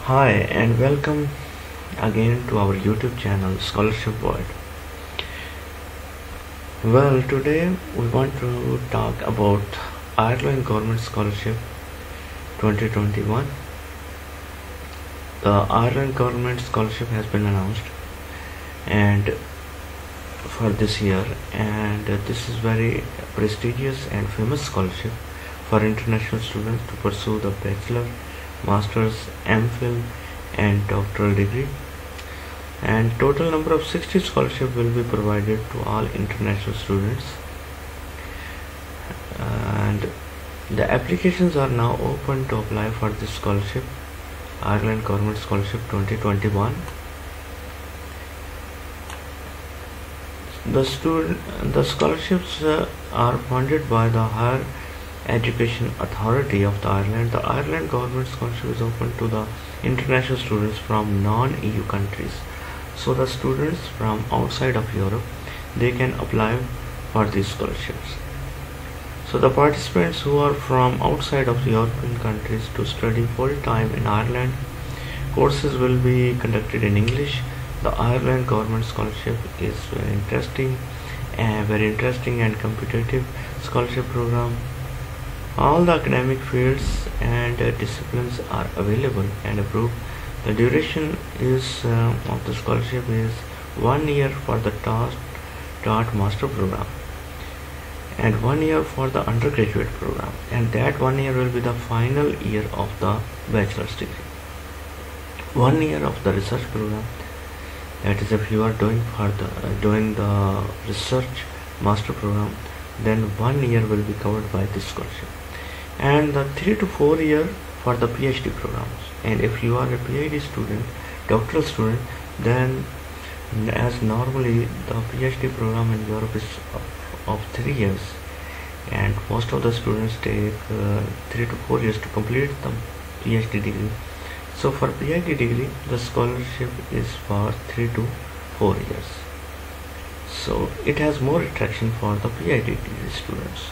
Hi and welcome again to our YouTube channel Scholarship World. Well, today we want to talk about Ireland Government Scholarship 2021. The Ireland Government Scholarship has been announced and for this year, and this is very prestigious and famous scholarship for international students to pursue the bachelor, master's, MPhil and doctoral degree, and total number of 60 scholarships will be provided to all international students, and the applications are now open to apply for this scholarship, Ireland Government Scholarship 2021. The scholarships are funded by the Higher Education Authority of the Ireland. The Ireland Government Scholarship is open to the international students from non-EU countries. So the students from outside of Europe, they can apply for these scholarships. So the participants who are from outside of the European countries to study full-time in Ireland, courses will be conducted in English. The Ireland Government Scholarship is very interesting and competitive scholarship program. All the academic fields and disciplines are available and approved. The duration of the scholarship is 1 year for the taught master program and 1 year for the undergraduate program, and that 1 year will be the final year of the bachelor's degree. 1 year of the research program, that is if you are doing the research master program, then 1 year will be covered by this scholarship, and the 3 to 4 year for the PhD programs. And if you are a PhD student, doctoral student, then as normally the PhD program in Europe is of 3 years, and most of the students take 3 to 4 years to complete the PhD degree. So for PhD degree, the scholarship is for 3 to 4 years. So it has more attraction for the PhD degree students.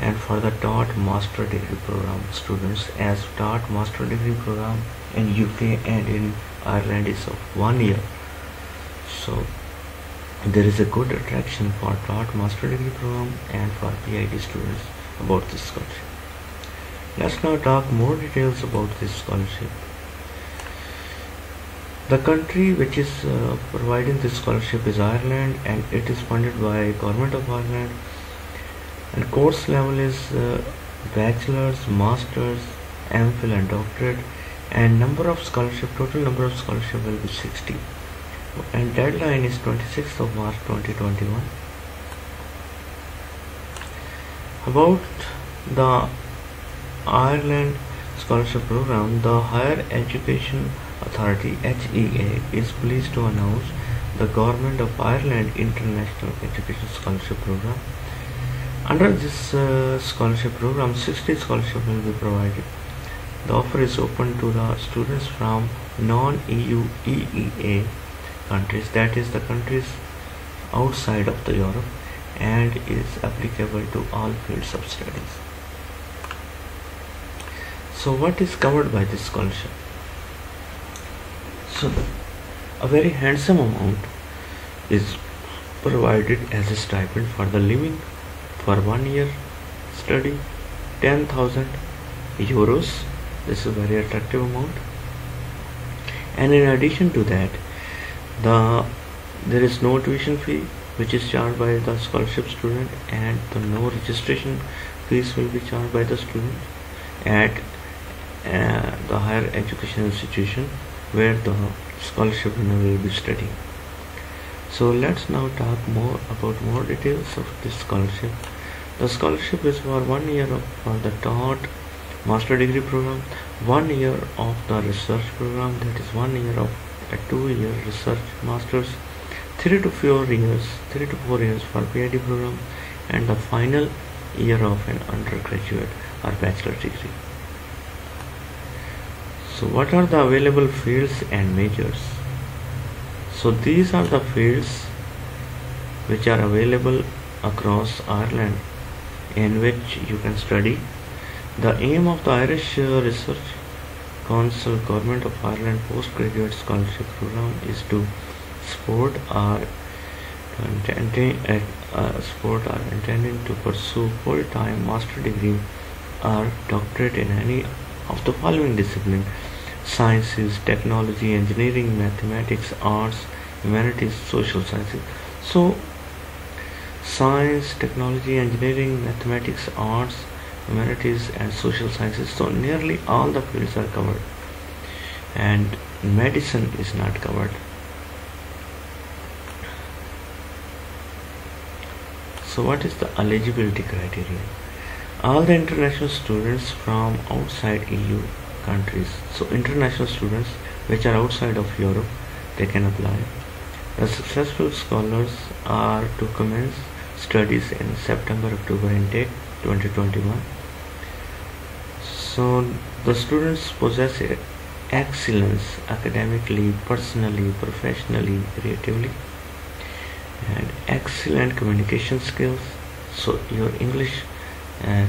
And for the taught master degree program students, as taught master degree program in UK and in Ireland is of 1 year, so there is a good attraction for taught master degree program and for PhD students about this scholarship. Let's now talk more details about this scholarship. The country which is providing this scholarship is Ireland, and it is funded by Government of Ireland, and course level is bachelor's, master's, MPhil and doctorate, and number of scholarship, total number of scholarship will be 60, and deadline is 26th of March 2021. About the Ireland scholarship program, the Higher Education Authority HEA is pleased to announce the Government of Ireland International Education Scholarship Program. Under this scholarship program, 60 scholarships will be provided. The offer is open to the students from non-EU EEA countries, that is the countries outside of the Europe, and is applicable to all fields of studies. So what is covered by this scholarship? So a very handsome amount is provided as a stipend for the living for 1 year study, 10,000 euros. This is a very attractive amount, and in addition to that, there is no tuition fee which is charged by the scholarship student, and no registration fees will be charged by the student at the higher education institution where the scholarship winner will be studying. So let's now talk more about more details of this scholarship. The scholarship is for 1 year for the taught master degree program, 1 year of the research program, that is 1 year of a 2-year research masters, 3 to 4 years for PhD program, and the final year of an undergraduate or bachelor degree. So what are the available fields and majors? So these are the fields which are available across Ireland in which you can study. The aim of the Irish research Council Government of Ireland postgraduate scholarship program is to support our intending to pursue full-time master degree or doctorate in any of the following disciplines: sciences, technology, engineering, mathematics, arts, humanities, social sciences. So science, technology, engineering, mathematics, arts, humanities and social sciences, so nearly all the fields are covered, and medicine is not covered. So what is the eligibility criteria? All the international students from outside EU countries, so international students which are outside of Europe, they can apply. The successful scholars are to commence studies in September-October intake 2021. So the students possess excellence academically, personally, professionally, creatively, and excellent communication skills. So your English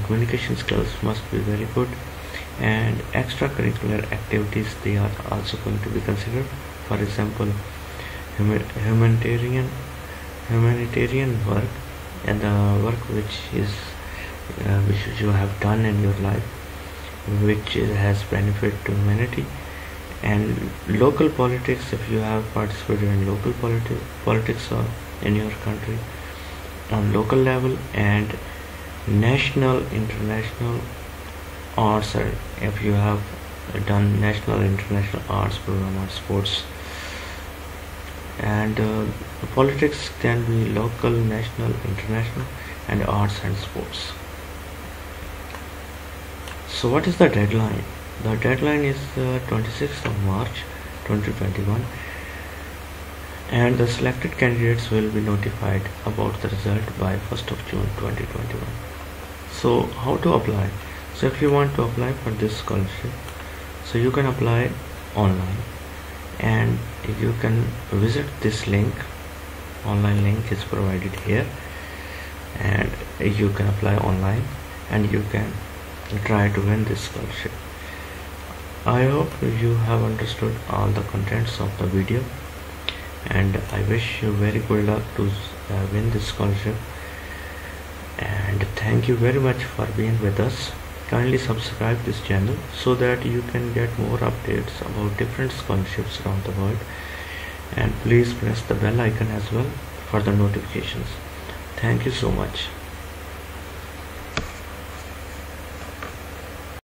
communication skills must be very good, and extracurricular activities, they are also going to be considered. For example, humanitarian work, and the work which you have done in your life, which has benefit to humanity, and local politics, if you have participated in local politics or in your country on local level, and national, international arts, or if you have done national, international arts program or sports. And politics can be local, national, international, and arts and sports. So what is the deadline? The deadline is 26th of March 2021, and the selected candidates will be notified about the result by 1st of June 2021. So how to apply? So if you want to apply for this scholarship, so you can apply online, and you can visit this link. Online link is provided here, and you can apply online and you can try to win this scholarship. I hope you have understood all the contents of the video, and I wish you very good luck to win this scholarship. And thank you very much for being with us. Kindly subscribe this channel so that you can get more updates about different scholarships around the world, and please press the bell icon as well for the notifications. Thank you so much.